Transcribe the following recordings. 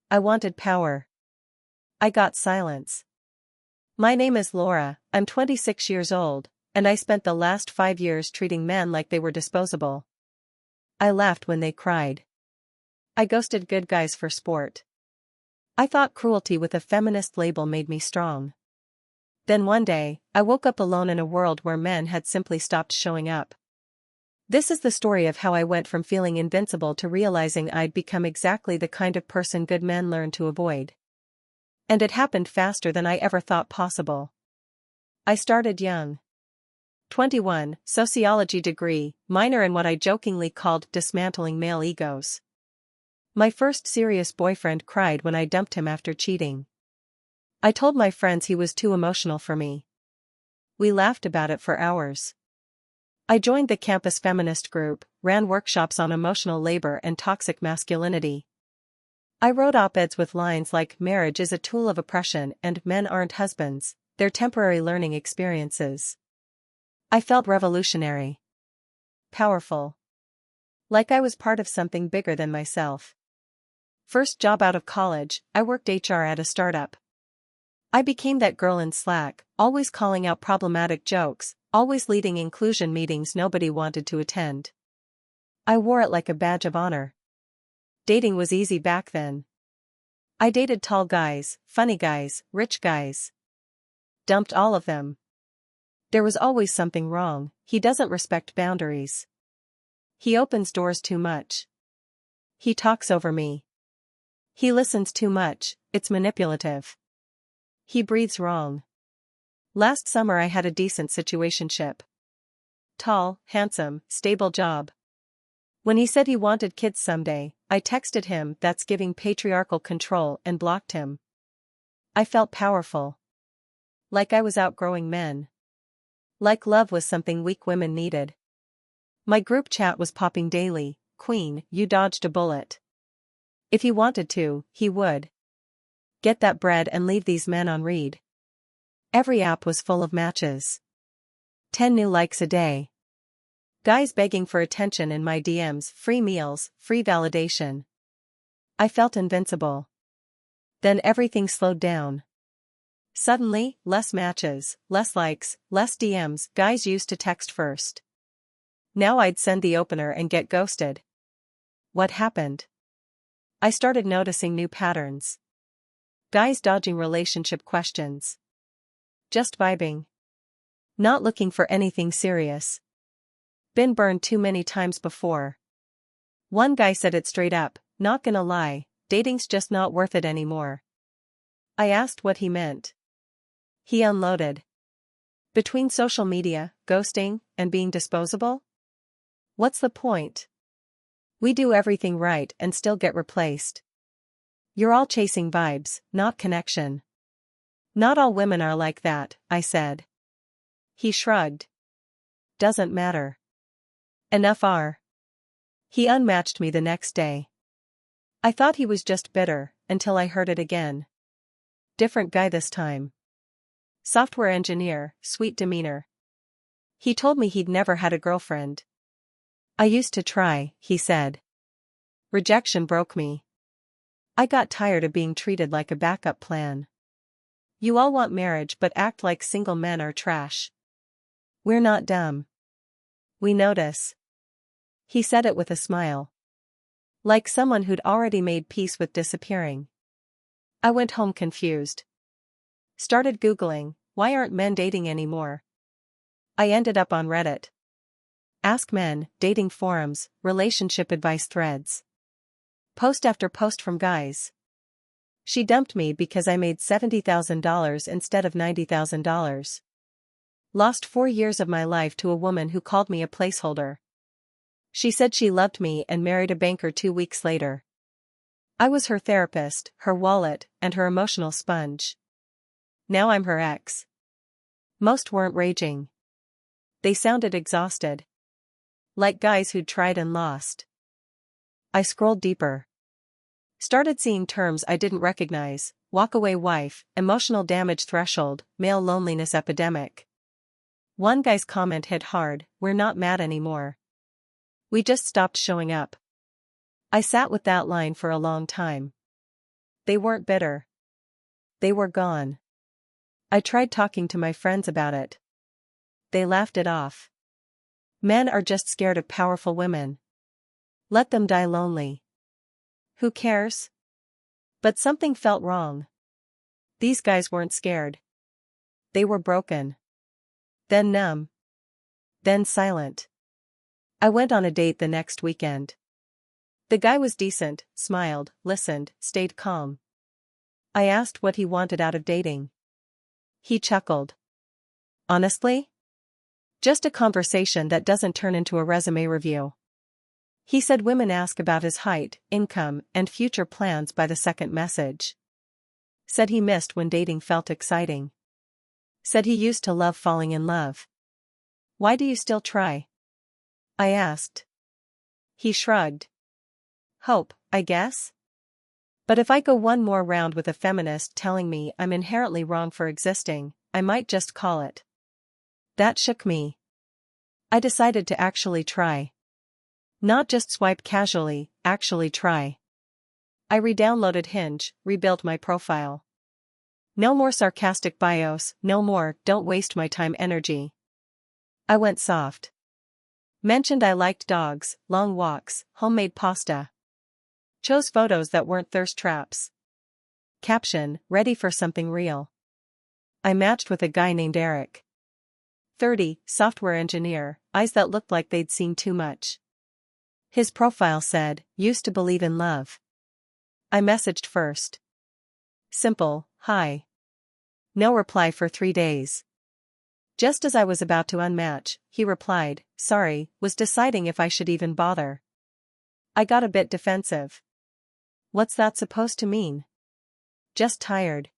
I wanted power. I got silence. My name is Laura, I'm 26 years old, and I spent the last 5 years treating men like they were disposable. I laughed when they cried. I ghosted good guys for sport. I thought cruelty with a feminist label made me strong. Then one day, I woke up alone in a world where men had simply stopped showing up. This is the story of how I went from feeling invincible to realizing I'd become exactly the kind of person good men learn to avoid. And it happened faster than I ever thought possible. I started young. 21, sociology degree, minor in what I jokingly called dismantling male egos. My first serious boyfriend cried when I dumped him after cheating. I told my friends he was too emotional for me. We laughed about it for hours. I joined the campus feminist group, ran workshops on emotional labor and toxic masculinity. I wrote op-eds with lines like "Marriage is a tool of oppression and men aren't husbands, they're temporary learning experiences." I felt revolutionary. Powerful. Like I was part of something bigger than myself. First job out of college, I worked HR at a startup. I became that girl in Slack, always calling out problematic jokes, always leading inclusion meetings nobody wanted to attend. I wore it like a badge of honor. Dating was easy back then. I dated tall guys, funny guys, rich guys. Dumped all of them. There was always something wrong. He doesn't respect boundaries. He opens doors too much. He talks over me. He listens too much, it's manipulative. He breathes wrong. Last summer I had a decent situationship. Tall, handsome, stable job. When he said he wanted kids someday, I texted him that's giving patriarchal control and blocked him. I felt powerful. Like I was outgrowing men. Like love was something weak women needed. My group chat was popping daily. "Queen, you dodged a bullet." If he wanted to, he would. Get that bread and leave these men on read. Every app was full of matches. 10 new likes a day. Guys begging for attention in my DMs, free meals, free validation. I felt invincible. Then everything slowed down. Suddenly, less matches, less likes, less DMs. Guys used to text first. Now I'd send the opener and get ghosted. What happened? I started noticing new patterns. Guys dodging relationship questions. Just vibing. Not looking for anything serious. Been burned too many times before. One guy said it straight up, "Not gonna lie, dating's just not worth it anymore." I asked what he meant. He unloaded. Between social media, ghosting, and being disposable? What's the point? We do everything right and still get replaced. You're all chasing vibes, not connection. Not all women are like that, I said. He shrugged. Doesn't matter. Enough are. He unmatched me the next day. I thought he was just bitter, until I heard it again. Different guy this time. Software engineer, sweet demeanor. He told me he'd never had a girlfriend. I used to try, he said. Rejection broke me. I got tired of being treated like a backup plan. You all want marriage but act like single men are trash. We're not dumb. We notice. He said it with a smile. Like someone who'd already made peace with disappearing. I went home confused. Started Googling, why aren't men dating anymore? I ended up on Reddit. Ask Men, dating forums, relationship advice threads. Post after post from guys. She dumped me because I made $70,000 instead of $90,000. Lost 4 years of my life to a woman who called me a placeholder. She said she loved me and married a banker 2 weeks later. I was her therapist, her wallet, and her emotional sponge. Now I'm her ex. Most weren't raging. They sounded exhausted. Like guys who'd tried and lost. I scrolled deeper. Started seeing terms I didn't recognize: walkaway wife, emotional damage threshold, male loneliness epidemic. One guy's comment hit hard: "We're not mad anymore. We just stopped showing up." I sat with that line for a long time. They weren't bitter. They were gone. I tried talking to my friends about it. They laughed it off. Men are just scared of powerful women. Let them die lonely. Who cares? But something felt wrong. These guys weren't scared. They were broken. Then numb. Then silent. I went on a date the next weekend. The guy was decent, smiled, listened, stayed calm. I asked what he wanted out of dating. He chuckled. Honestly? Just a conversation that doesn't turn into a resume review. He said women ask about his height, income, and future plans by the second message. Said he missed when dating felt exciting. Said he used to love falling in love. Why do you still try? I asked. He shrugged. Hope, I guess? But if I go one more round with a feminist telling me I'm inherently wrong for existing, I might just call it. That shook me. I decided to actually try. Not just swipe casually, actually try. I re-downloaded Hinge, rebuilt my profile. No more sarcastic bios, no more don't waste my time energy. I went soft. Mentioned I liked dogs, long walks, homemade pasta. Chose photos that weren't thirst traps. Caption, ready for something real. I matched with a guy named Eric. 30, software engineer, eyes that looked like they'd seen too much. His profile said, used to believe in love. I messaged first. Simple, hi. No reply for 3 days. Just as I was about to unmatch, he replied, sorry, was deciding if I should even bother. I got a bit defensive. What's that supposed to mean? Just tired.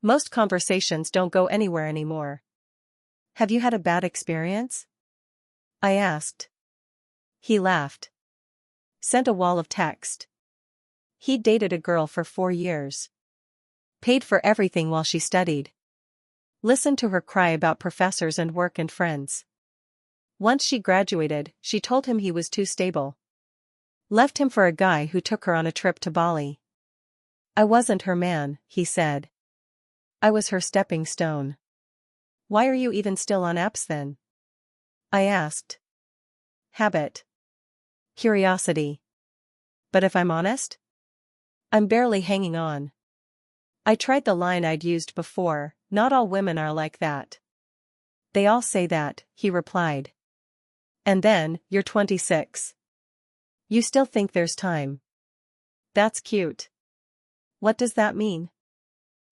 Most conversations don't go anywhere anymore. Have you had a bad experience? I asked. He laughed. Sent a wall of text. He'd dated a girl for 4 years. Paid for everything while she studied. Listened to her cry about professors and work and friends. Once she graduated, she told him he was too stable. Left him for a guy who took her on a trip to Bali. I wasn't her man, he said. I was her stepping stone. Why are you even still on apps then? I asked. Habit. Curiosity. But if I'm honest? I'm barely hanging on. I tried the line I'd used before, not all women are like that. They all say that, he replied. And then, you're 26. You still think there's time. That's cute. What does that mean?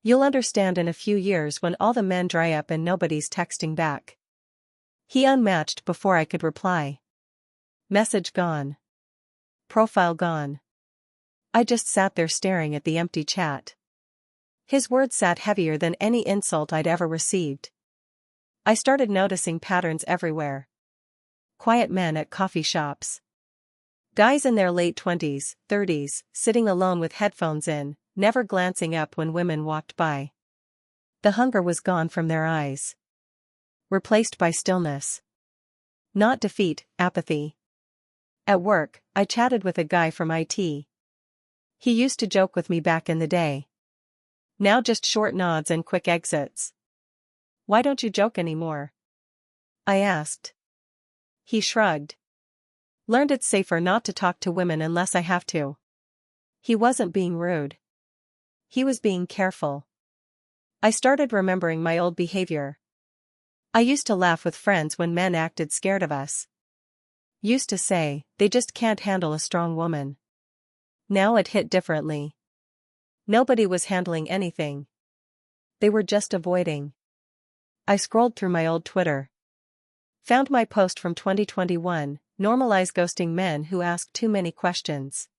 You'll understand in a few years when all the men dry up and nobody's texting back. He unmatched before I could reply. Message gone. Profile gone. I just sat there staring at the empty chat. His words sat heavier than any insult I'd ever received. I started noticing patterns everywhere. Quiet men at coffee shops. Guys in their late 20s, 30s, sitting alone with headphones in, never glancing up when women walked by. The hunger was gone from their eyes. Replaced by stillness. Not defeat, apathy. At work, I chatted with a guy from IT. He used to joke with me back in the day. Now just short nods and quick exits. Why don't you joke anymore? I asked. He shrugged. Learned it's safer not to talk to women unless I have to. He wasn't being rude. He was being careful. I started remembering my old behavior. I used to laugh with friends when men acted scared of us. Used to say, they just can't handle a strong woman. Now it hit differently. Nobody was handling anything. They were just avoiding. I scrolled through my old Twitter. Found my post from 2021, normalize ghosting men who ask too many questions.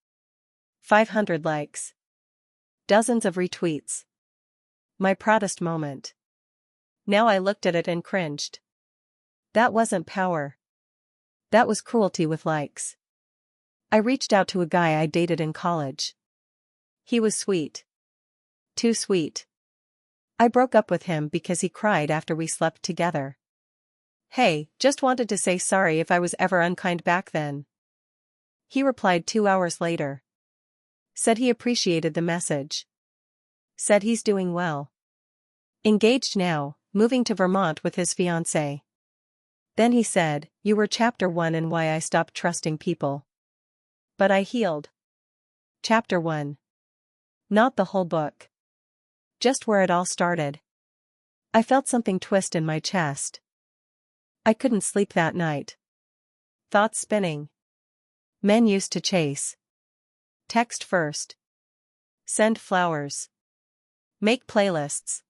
500 likes. Dozens of retweets. My proudest moment. Now I looked at it and cringed. That wasn't power. That was cruelty with likes. I reached out to a guy I dated in college. He was sweet. Too sweet. I broke up with him because he cried after we slept together. Hey, just wanted to say sorry if I was ever unkind back then. He replied 2 hours later. Said he appreciated the message. Said he's doing well. Engaged now, moving to Vermont with his fiancée. Then he said, "You were chapter 1 in why I stopped trusting people. But I healed." Chapter 1. Not the whole book. Just where it all started. I felt something twist in my chest. I couldn't sleep that night. Thoughts spinning. Men used to chase. Text first. Send flowers. Make playlists.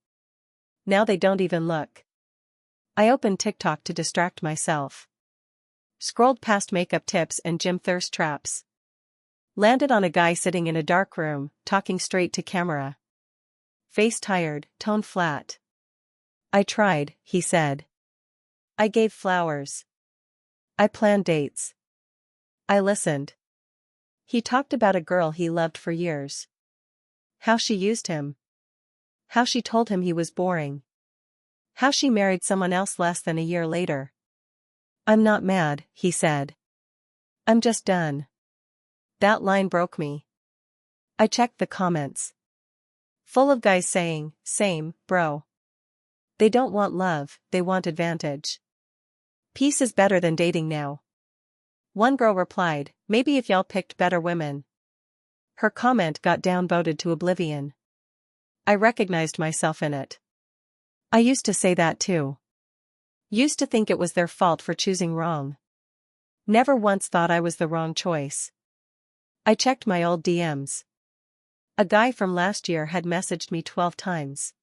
Now they don't even look. I opened TikTok to distract myself. Scrolled past makeup tips and gym thirst traps. Landed on a guy sitting in a dark room, talking straight to camera. Face tired, tone flat. "I tried," he said. "I gave flowers. I planned dates. I listened." He talked about a girl he loved for years. How she used him. How she told him he was boring. How she married someone else less than a year later. "I'm not mad," he said. "I'm just done." That line broke me. I checked the comments. Full of guys saying, "Same, bro." They don't want love, they want advantage. Peace is better than dating now. One girl replied, "Maybe if y'all picked better women." Her comment got downvoted to oblivion. I recognized myself in it. I used to say that too. Used to think it was their fault for choosing wrong. Never once thought I was the wrong choice. I checked my old DMs. A guy from last year had messaged me 12 times.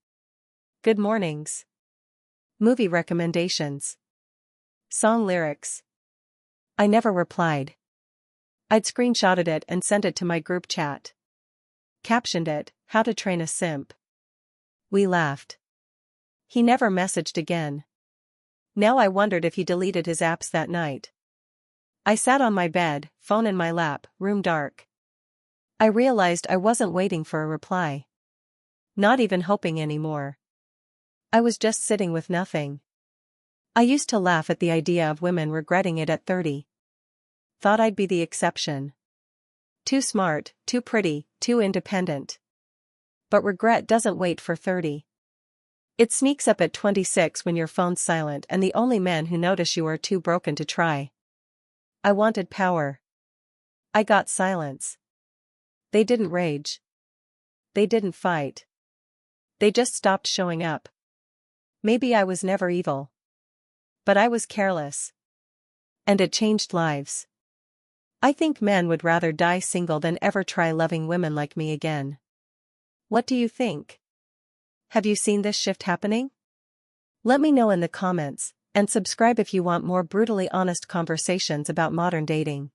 Good mornings. Movie recommendations. Song lyrics. I never replied. I'd screenshotted it and sent it to my group chat. Captioned it, "How to Train a Simp." We laughed. He never messaged again. Now I wondered if he deleted his apps that night. I sat on my bed, phone in my lap, room dark. I realized I wasn't waiting for a reply. Not even hoping anymore. I was just sitting with nothing. I used to laugh at the idea of women regretting it at 30. Thought I'd be the exception. Too smart, too pretty, too independent. But regret doesn't wait for 30. It sneaks up at 26 when your phone's silent and the only men who notice you are too broken to try. I wanted power. I got silence. They didn't rage. They didn't fight. They just stopped showing up. Maybe I was never evil. But I was careless. And it changed lives. I think men would rather die single than ever try loving women like me again. What do you think? Have you seen this shift happening? Let me know in the comments, and subscribe if you want more brutally honest conversations about modern dating.